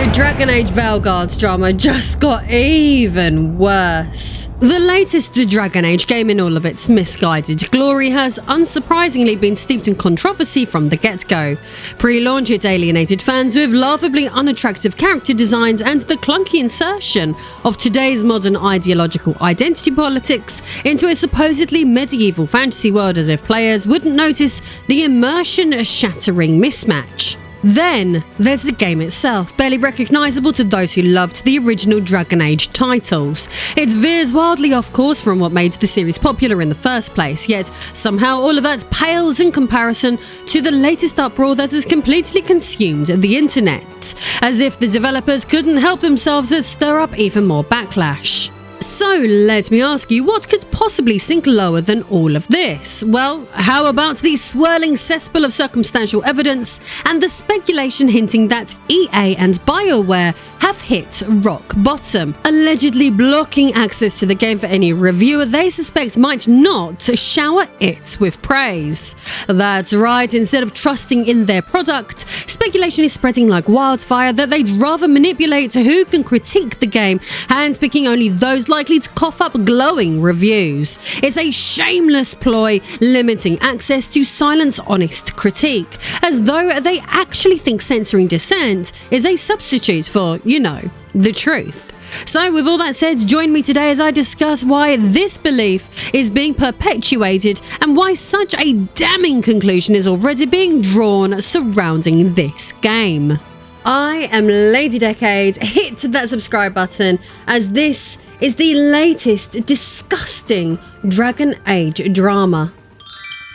The Dragon Age Veilguard drama just got even worse. The latest Dragon Age game, in all of its misguided glory, has unsurprisingly been steeped in controversy from the get-go. Pre-launch, it alienated fans with laughably unattractive character designs and the clunky insertion of today's modern ideological identity politics into a supposedly medieval fantasy world, as if players wouldn't notice the immersion-shattering mismatch. Then there's the game itself, barely recognisable to those who loved the original Dragon Age titles. It veers wildly off course from what made the series popular in the first place, yet somehow all of that pales in comparison to the latest uproar that has completely consumed the internet, as if the developers couldn't help themselves to stir up even more backlash. So let me ask you, what could possibly sink lower than all of this? Well, how about the swirling cesspool of circumstantial evidence and the speculation hinting that EA and BioWare have hit rock bottom, allegedly blocking access to the game for any reviewer they suspect might not shower it with praise. That's right, instead of trusting in their product, speculation is spreading like wildfire that they'd rather manipulate who can critique the game, handpicking only those likely to cough up glowing reviews. It's a shameless ploy, limiting access to silence honest critique, as though they actually think censoring dissent is a substitute for, the truth. So with all that said, join me today as I discuss why this belief is being perpetuated and why such a damning conclusion is already being drawn surrounding this game. I am Lady Decade. Hit that subscribe button, as this is the latest disgusting Dragon Age drama.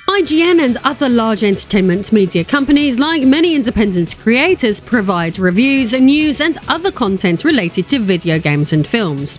IGN and other large entertainment media companies, like many independent creators, provide reviews, news and other content related to video games and films.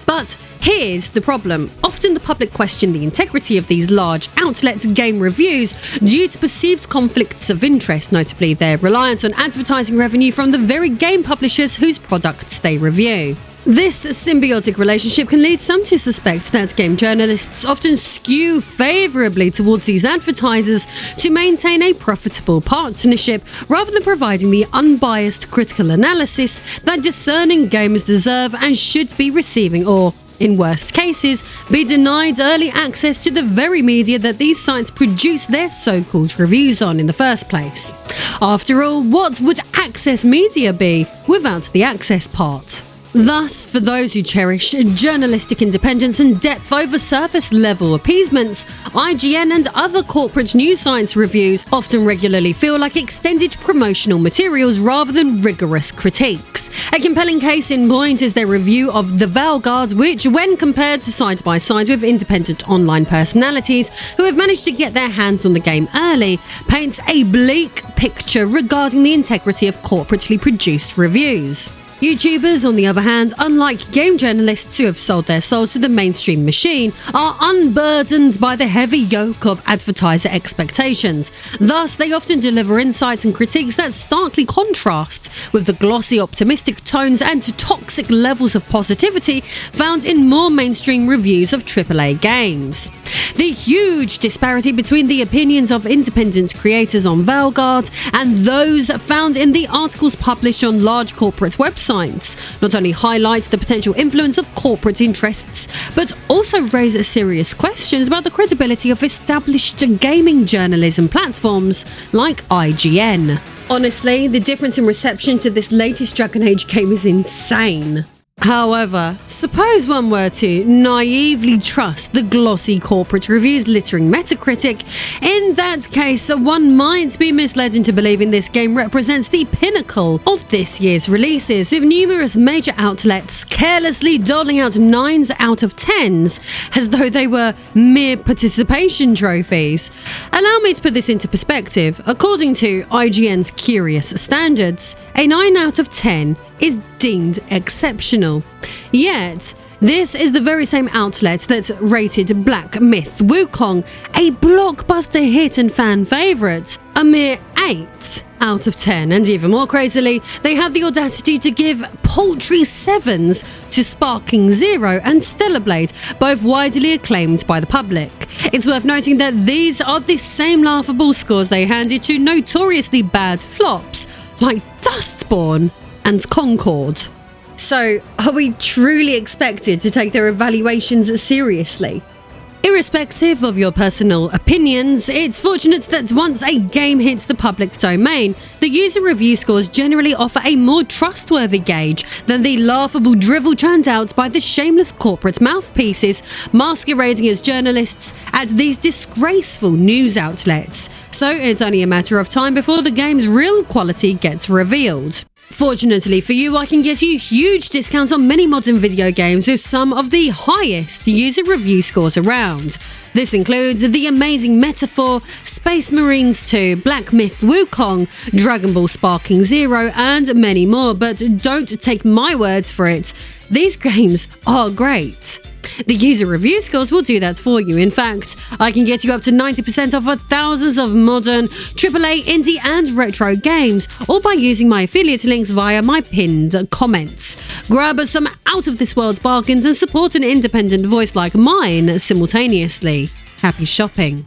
But here's the problem. Often the public question the integrity of these large outlets' game reviews due to perceived conflicts of interest, notably their reliance on advertising revenue from the very game publishers whose products they review. This symbiotic relationship can lead some to suspect that game journalists often skew favourably towards these advertisers to maintain a profitable partnership, rather than providing the unbiased critical analysis that discerning gamers deserve and should be receiving, or, in worst cases, be denied early access to the very media that these sites produce their so-called reviews on in the first place. After all, what would access media be without the access part? Thus, for those who cherish journalistic independence and depth over surface-level appeasements, IGN and other corporate news sites' reviews often regularly feel like extended promotional materials rather than rigorous critiques. A compelling case in point is their review of The Veilguard, which, when compared side by side with independent online personalities who have managed to get their hands on the game early, paints a bleak picture regarding the integrity of corporately produced reviews. YouTubers, on the other hand, unlike game journalists who have sold their souls to the mainstream machine, are unburdened by the heavy yoke of advertiser expectations. Thus, they often deliver insights and critiques that starkly contrast with the glossy, optimistic tones and toxic levels of positivity found in more mainstream reviews of AAA games. The huge disparity between the opinions of independent creators on Veilguard and those found in the articles published on large corporate websites not only highlight the potential influence of corporate interests, but also raise serious questions about the credibility of established gaming journalism platforms like IGN. Honestly, the difference in reception to this latest Dragon Age game is insane. However, suppose one were to naively trust the glossy corporate reviews littering Metacritic. In that case, one might be misled into believing this game represents the pinnacle of this year's releases, with numerous major outlets carelessly doling out 9s out of 10s as though they were mere participation trophies. Allow me to put this into perspective. According to IGN's curious standards, a 9 out of 10 is deemed exceptional. Yet, this is the very same outlet that rated Black Myth Wukong, a blockbuster hit and fan favourite, a mere 8 out of 10, and even more crazily, they had the audacity to give paltry 7s to Sparking Zero and Stellar Blade, both widely acclaimed by the public. It's worth noting that these are the same laughable scores they handed to notoriously bad flops like Dustborn. and Concord. So, are we truly expected to take their evaluations seriously? Irrespective of your personal opinions, it's fortunate that once a game hits the public domain, the user review scores generally offer a more trustworthy gauge than the laughable drivel churned out by the shameless corporate mouthpieces masquerading as journalists at these disgraceful news outlets. So it's only a matter of time before the game's real quality gets revealed. Fortunately for you, I can get you huge discounts on many modern video games with some of the highest user review scores around. This includes The Amazing Metaphor, Space Marines 2, Black Myth Wukong, Dragon Ball Sparking Zero, and many more, but don't take my words for it. These games are great. The user review scores will do that for you. In fact, I can get you up to 90% off thousands of modern, AAA, indie and retro games, all by using my affiliate links via my pinned comments. Grab some out-of-this-world bargains and support an independent voice like mine simultaneously. Happy shopping.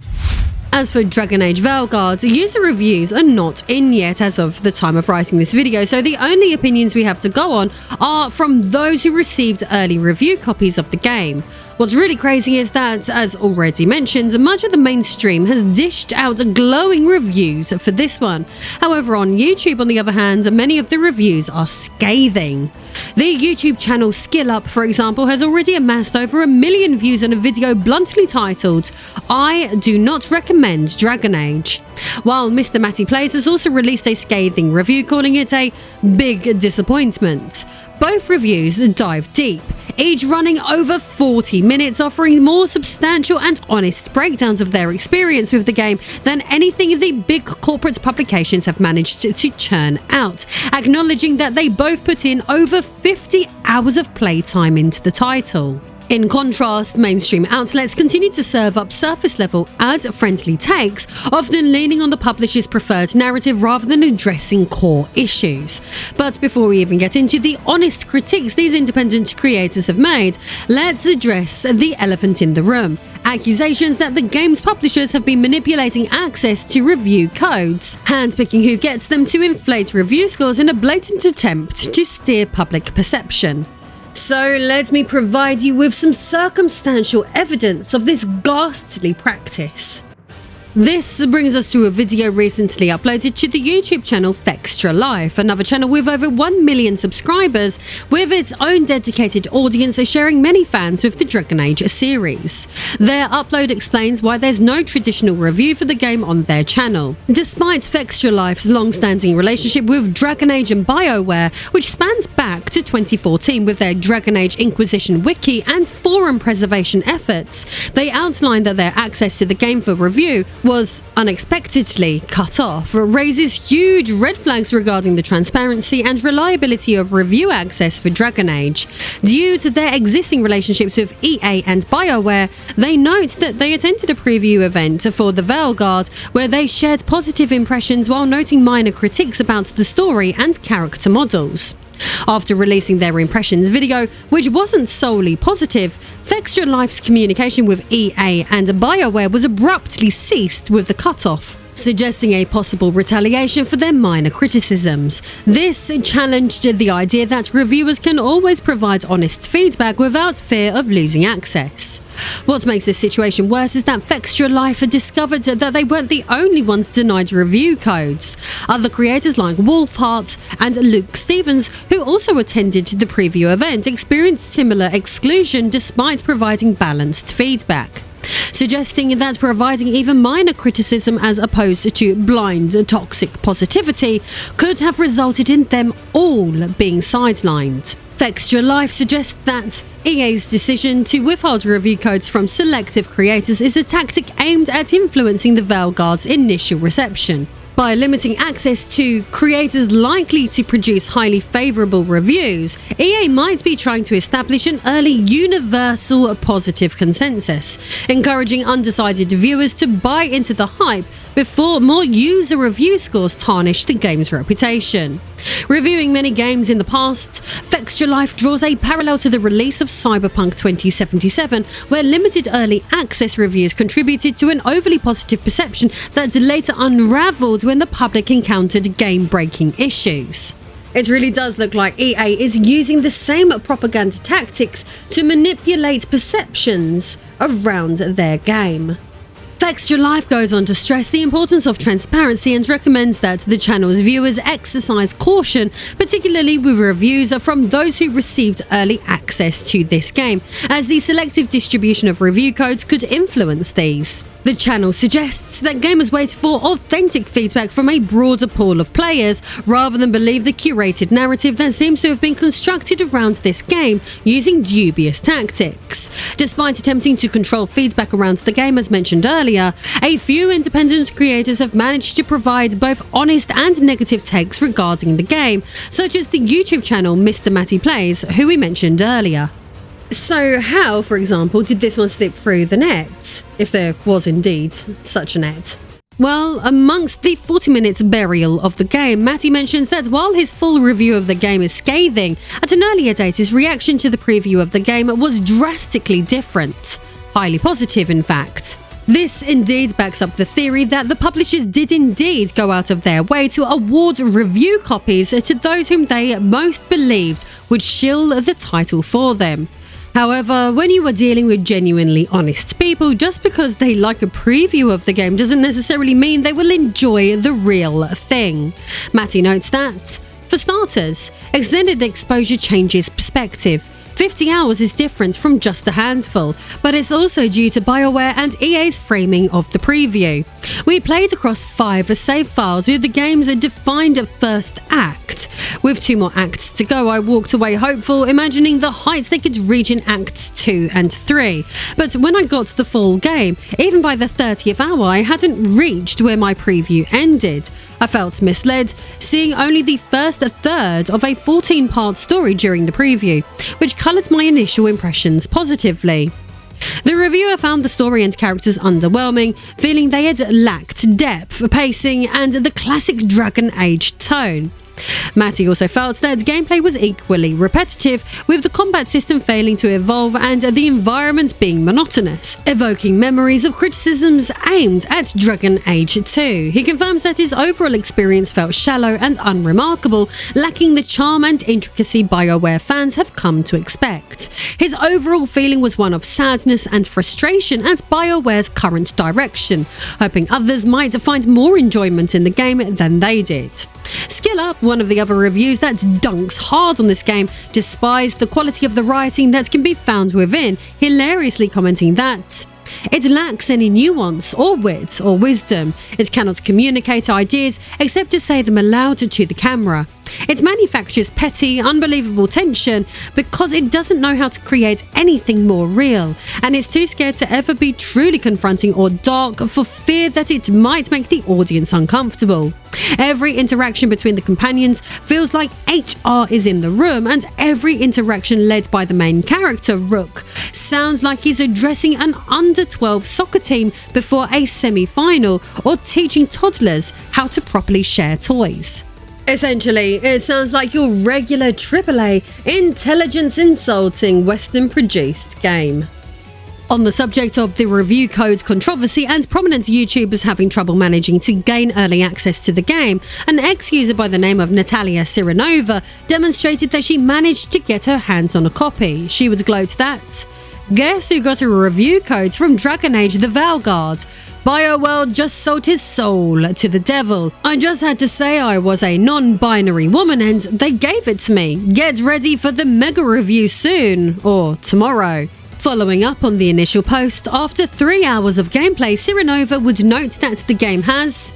As for Dragon Age Veilguard, user reviews are not in yet as of the time of writing this video, so the only opinions we have to go on are from those who received early review copies of the game. What's really crazy is that, as already mentioned, much of the mainstream has dished out glowing reviews for this one. However, on YouTube, on the other hand, many of the reviews are scathing. The YouTube channel Skill Up, for example, has already amassed over 1 million views on a video bluntly titled, "I do not recommend Dragon Age," while Mr. Matty Plays has also released a scathing review calling it a big disappointment. Both reviews dive deep, each running over 40 minutes, offering more substantial and honest breakdowns of their experience with the game than anything the big corporate publications have managed to churn out, acknowledging that they both put in over 50 hours of playtime into the title. In contrast, mainstream outlets continue to serve up surface-level, ad-friendly takes, often leaning on the publisher's preferred narrative rather than addressing core issues. But before we even get into the honest critiques these independent creators have made, let's address the elephant in the room: accusations that the game's publishers have been manipulating access to review codes, handpicking who gets them to inflate review scores in a blatant attempt to steer public perception. So let me provide you with some circumstantial evidence of this ghastly practice. This brings us to a video recently uploaded to the YouTube channel Fextra Life, another channel with over 1 million subscribers, with its own dedicated audience sharing many fans with the Dragon Age series. Their upload explains why there's no traditional review for the game on their channel. Despite Fextra Life's long-standing relationship with Dragon Age and BioWare, which spans back to 2014 with their Dragon Age Inquisition wiki and forum preservation efforts, they outlined that their access to the game for review was unexpectedly cut off, raises huge red flags regarding the transparency and reliability of review access for Dragon Age. Due to their existing relationships with EA and BioWare, they note that they attended a preview event for the Veilguard where they shared positive impressions while noting minor critiques about the story and character models. After releasing their impressions video, which wasn't solely positive, Fextra Life's communication with EA and BioWare was abruptly ceased with the cutoff, suggesting a possible retaliation for their minor criticisms. This challenged the idea that reviewers can always provide honest feedback without fear of losing access. What makes this situation worse is that Fextra Life had discovered that they weren't the only ones denied review codes. Other creators like Wolfheart and Luke Stevens, who also attended the preview event, experienced similar exclusion despite providing balanced feedback, suggesting that providing even minor criticism as opposed to blind toxic positivity could have resulted in them all being sidelined. Fextra Life suggests that EA's decision to withhold review codes from selective creators is a tactic aimed at influencing the Veilguard's initial reception. By limiting access to creators likely to produce highly favourable reviews, EA might be trying to establish an early universal positive consensus, encouraging undecided viewers to buy into the hype before more user review scores tarnish the game's reputation. Reviewing many games in the past, Fextra Life draws a parallel to the release of Cyberpunk 2077, where limited early access reviews contributed to an overly positive perception that later unravelled when the public encountered game-breaking issues. It really does look like EA is using the same propaganda tactics to manipulate perceptions around their game. Extra Life goes on to stress the importance of transparency and recommends that the channel's viewers exercise caution, particularly with reviews from those who received early access to this game, as the selective distribution of review codes could influence these. The channel suggests that gamers wait for authentic feedback from a broader pool of players, rather than believe the curated narrative that seems to have been constructed around this game using dubious tactics. Despite attempting to control feedback around the game as mentioned earlier, a few independent creators have managed to provide both honest and negative takes regarding the game, such as the YouTube channel Mr. Matty Plays Who we mentioned earlier. So how, for example, did this one slip through the net, if there was indeed such a net? Well, amongst the 40 minutes burial of the game, Matty mentions that while his full review of the game is scathing, at an earlier date his reaction to the preview of the game was drastically different. Highly positive, in fact. This indeed backs up the theory that the publishers did indeed go out of their way to award review copies to those whom they most believed would shill the title for them. However, when you are dealing with genuinely honest people, just because they like a preview of the game doesn't necessarily mean they will enjoy the real thing. Matty notes that, for starters, extended exposure changes perspective. 50 hours is different from just a handful, but it's also due to BioWare and EA's framing of the preview. We played across 5 save files with the game's defined first act. With 2 more acts to go, I walked away hopeful, imagining the heights they could reach in acts 2 and 3. But when I got the full game, even by the 30th hour, I hadn't reached where my preview ended. I felt misled, seeing only the first third of a 14-part story during the preview, which coloured my initial impressions positively. The reviewer found the story and characters underwhelming, feeling they had lacked depth, pacing, and the classic Dragon Age tone. Matty also felt that gameplay was equally repetitive, with the combat system failing to evolve and the environment being monotonous, evoking memories of criticisms aimed at Dragon Age 2. He confirms that his overall experience felt shallow and unremarkable, lacking the charm and intricacy BioWare fans have come to expect. His overall feeling was one of sadness and frustration at BioWare's current direction, hoping others might find more enjoyment in the game than they did. Skill Up, one of the other reviews that dunks hard on this game, despised the quality of the writing that can be found within, hilariously commenting that it lacks any nuance or wit or wisdom. It cannot communicate ideas except to say them aloud to the camera. It manufactures petty, unbelievable tension because it doesn't know how to create anything more real, and it's too scared to ever be truly confronting or dark for fear that it might make the audience uncomfortable. Every interaction between the companions feels like HR is in the room, and every interaction led by the main character, Rook, sounds like he's addressing an under-12 soccer team before a semi-final or teaching toddlers how to properly share toys. Essentially, it sounds like your regular AAA, intelligence-insulting, Western-produced game. On the subject of the review code controversy and prominent YouTubers having trouble managing to gain early access to the game, an ex-user by the name of Natalia Sirenova demonstrated that she managed to get her hands on a copy. She would gloat that, "Guess who got a review code from Dragon Age the Veilguard? BioWare just sold his soul to the devil. I just had to say I was a non-binary woman and they gave it to me. Get ready for the mega review soon, or tomorrow." Following up on the initial post, after 3 hours of gameplay, Sirenova would note that the game has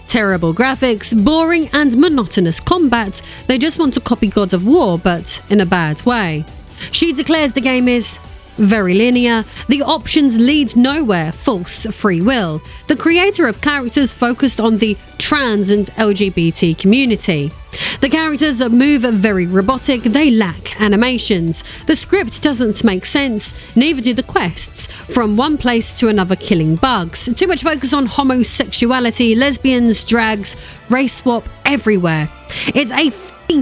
terrible graphics, boring and monotonous combat. They just want to copy God of War, but in a bad way. She declares the game is very linear, the options lead nowhere, false free will. The creator of characters focused on the trans and LGBT community. The characters move very robotic, they lack animations. The script doesn't make sense, neither do the quests. From one place to another killing bugs. Too much focus on homosexuality, lesbians, drags, race swap everywhere. It's a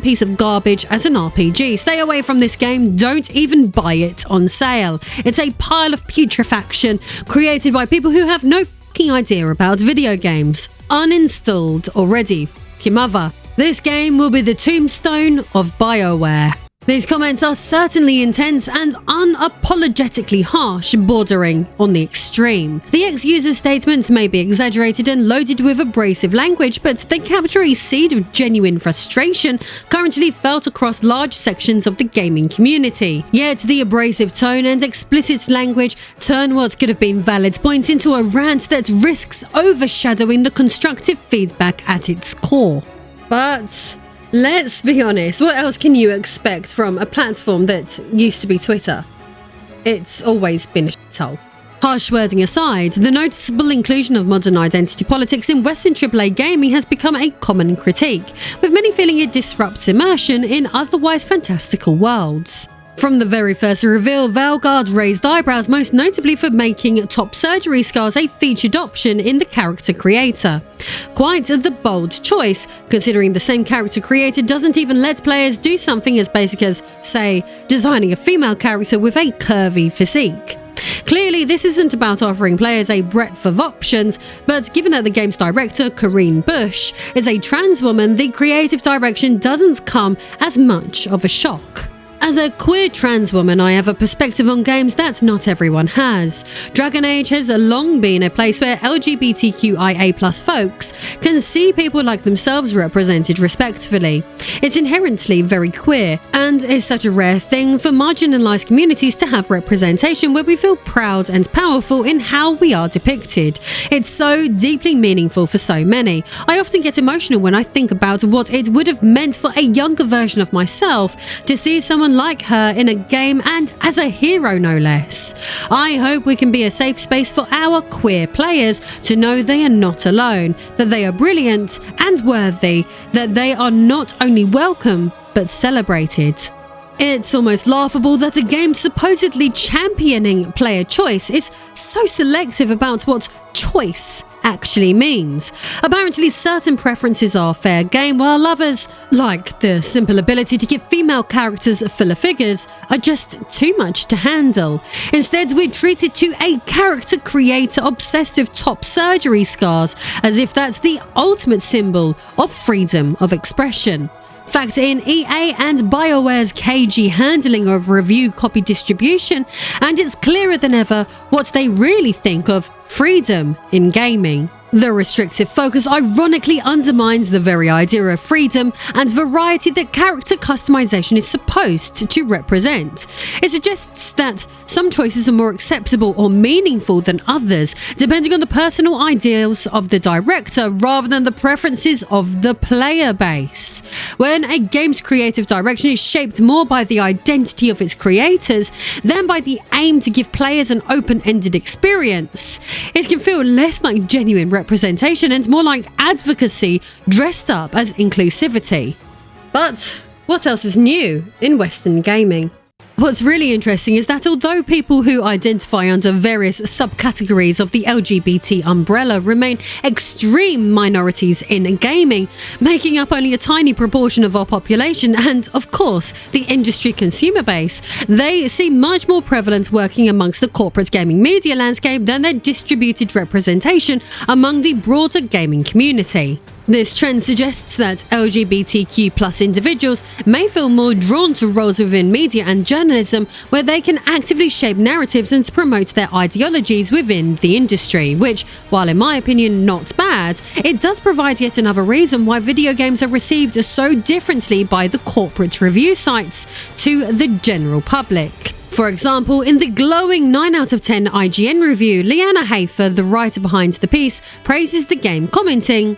piece of garbage as an RPG. Stay away from this game, don't even buy it on sale. It's a pile of putrefaction created by people who have no fucking idea about video games. Uninstalled already, your mother. This game will be the tombstone of BioWare. These comments are certainly intense and unapologetically harsh, bordering on the extreme. The ex-user's statements may be exaggerated and loaded with abrasive language, but they capture a seed of genuine frustration currently felt across large sections of the gaming community. Yet the abrasive tone and explicit language turn what could have been valid points into a rant that risks overshadowing the constructive feedback at its core. But let's be honest, what else can you expect from a platform that used to be Twitter? It's always been a shithole. Harsh wording aside, the noticeable inclusion of modern identity politics in Western AAA gaming has become a common critique, with many feeling it disrupts immersion in otherwise fantastical worlds. From the very first reveal, Veilguard raised eyebrows, most notably for making top surgery scars a featured option in the character creator. Quite the bold choice, considering the same character creator doesn't even let players do something as basic as, say, designing a female character with a curvy physique. Clearly, this isn't about offering players a breadth of options, but given that the game's director, Corinne Bush, is a trans woman, the creative direction doesn't come as much of a shock. As a queer trans woman, I have a perspective on games that not everyone has. Dragon Age has long been a place where LGBTQIA+ folks can see people like themselves represented respectfully. It's inherently very queer, and is such a rare thing for marginalised communities to have representation where we feel proud and powerful in how we are depicted. It's so deeply meaningful for so many. I often get emotional when I think about what it would have meant for a younger version of myself to see someone like her in a game, and as a hero no less. I hope we can be a safe space for our queer players to know they are not alone, that they are brilliant and worthy, that they are not only welcome but celebrated. It's almost laughable that a game supposedly championing player choice is so selective about what choice actually means. Apparently, certain preferences are fair game, while others, like the simple ability to give female characters fuller figures, are just too much to handle. Instead, we're treated to a character creator obsessed with top surgery scars, as if that's the ultimate symbol of freedom of expression. Factor in EA and BioWare's cagey handling of review copy distribution, and it's clearer than ever what they really think of freedom in gaming. The restrictive focus ironically undermines the very idea of freedom and variety that character customization is supposed to represent. It suggests that some choices are more acceptable or meaningful than others, depending on the personal ideals of the director rather than the preferences of the player base. When a game's creative direction is shaped more by the identity of its creators than by the aim to give players an open-ended experience, it can feel less like genuine representation and more like advocacy dressed up as inclusivity. But what else is new in Western gaming? What's really interesting is that although people who identify under various subcategories of the LGBT umbrella remain extreme minorities in gaming, making up only a tiny proportion of our population and, of course, the industry consumer base, they seem much more prevalent working amongst the corporate gaming media landscape than their distributed representation among the broader gaming community. This trend suggests that LGBTQ+ individuals may feel more drawn to roles within media and journalism where they can actively shape narratives and promote their ideologies within the industry, which, while in my opinion not bad, it does provide yet another reason why video games are received so differently by the corporate review sites to the general public. For example, in the glowing 9 out of 10 IGN review, Leanna Hafer, the writer behind the piece, praises the game, commenting,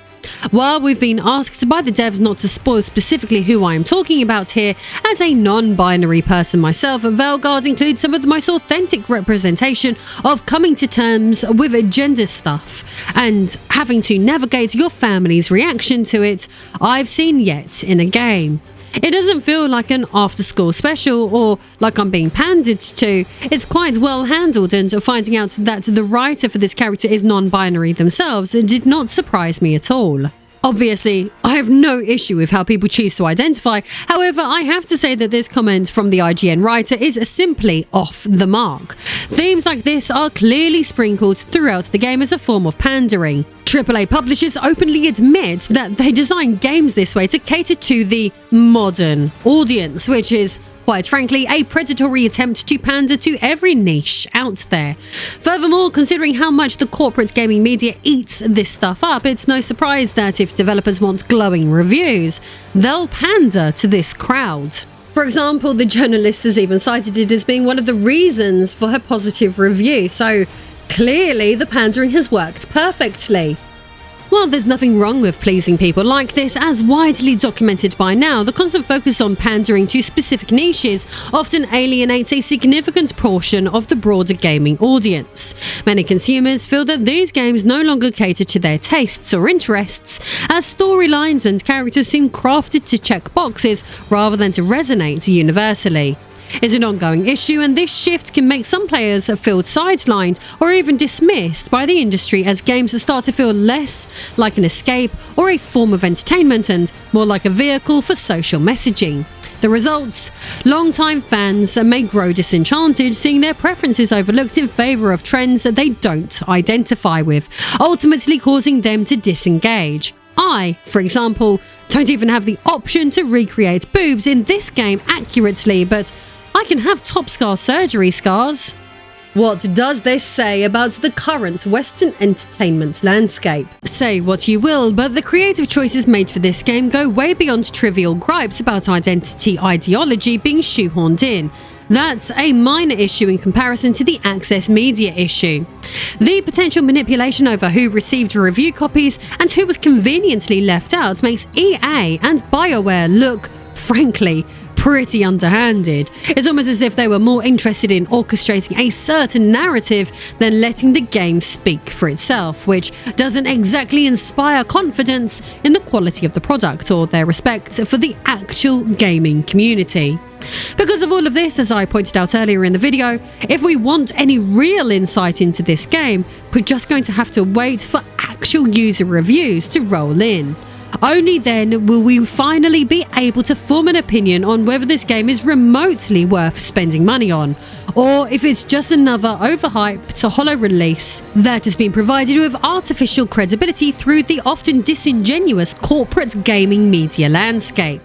"While we've been asked by the devs not to spoil specifically who I am talking about here, as a non-binary person myself, Veilguard includes some of the most authentic representation of coming to terms with gender stuff and having to navigate your family's reaction to it I've seen yet in a game. It doesn't feel like an after-school special or like I'm being pandered to. It's quite well handled, and finding out that the writer for this character is non-binary themselves did not surprise me at all." Obviously, I have no issue with how people choose to identify. However, I have to say that this comment from the IGN writer is simply off the mark. Themes like this are clearly sprinkled throughout the game as a form of pandering. AAA publishers openly admit that they design games this way to cater to the modern audience, which is, quite frankly, a predatory attempt to pander to every niche out there. Furthermore, considering how much the corporate gaming media eats this stuff up, it's no surprise that if developers want glowing reviews, they'll pander to this crowd. For example, the journalist has even cited it as being one of the reasons for her positive review, so clearly the pandering has worked perfectly. While there's nothing wrong with pleasing people like this, as widely documented by now, the constant focus on pandering to specific niches often alienates a significant portion of the broader gaming audience. Many consumers feel that these games no longer cater to their tastes or interests, as storylines and characters seem crafted to check boxes rather than to resonate universally. It's an ongoing issue, and this shift can make some players feel sidelined or even dismissed by the industry as games start to feel less like an escape or a form of entertainment and more like a vehicle for social messaging. The results? Long-time fans may grow disenchanted, seeing their preferences overlooked in favour of trends that they don't identify with, ultimately causing them to disengage. I, for example, don't even have the option to recreate boobs in this game accurately, but I can have top scar surgery scars. What does this say about the current Western entertainment landscape? Say what you will, but the creative choices made for this game go way beyond trivial gripes about identity ideology being shoehorned in. That's a minor issue in comparison to the access media issue. The potential manipulation over who received review copies and who was conveniently left out makes EA and BioWare look, frankly, pretty underhanded. It's almost as if they were more interested in orchestrating a certain narrative than letting the game speak for itself, which doesn't exactly inspire confidence in the quality of the product or their respect for the actual gaming community. Because of all of this, as I pointed out earlier in the video, if we want any real insight into this game, we're just going to have to wait for actual user reviews to roll in. Only then will we finally be able to form an opinion on whether this game is remotely worth spending money on, or if it's just another overhyped hollow release that has been provided with artificial credibility through the often disingenuous corporate gaming media landscape.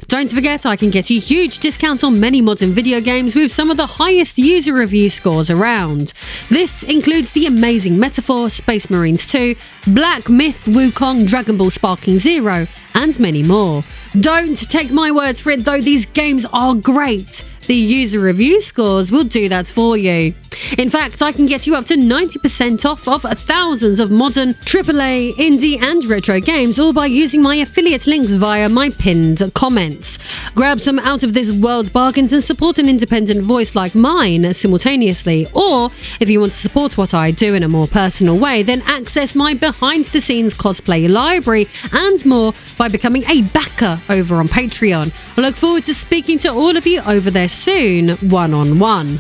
Don't forget, I can get you huge discounts on many modern video games with some of the highest user review scores around. This includes the amazing Metaphor, Space Marines 2, Black Myth, Wukong, Dragon Ball Sparking Zero, and many more. Don't take my words for it though, these games are great. The user review scores will do that for you. In fact, I can get you up to 90% off of thousands of modern, AAA, indie and retro games, all by using my affiliate links via my pinned comments. Grab some out of this world bargains and support an independent voice like mine simultaneously. Or, if you want to support what I do in a more personal way, then access my behind the scenes cosplay library and more by becoming a backer over on Patreon. I look forward to speaking to all of you over there soon, one-on-one.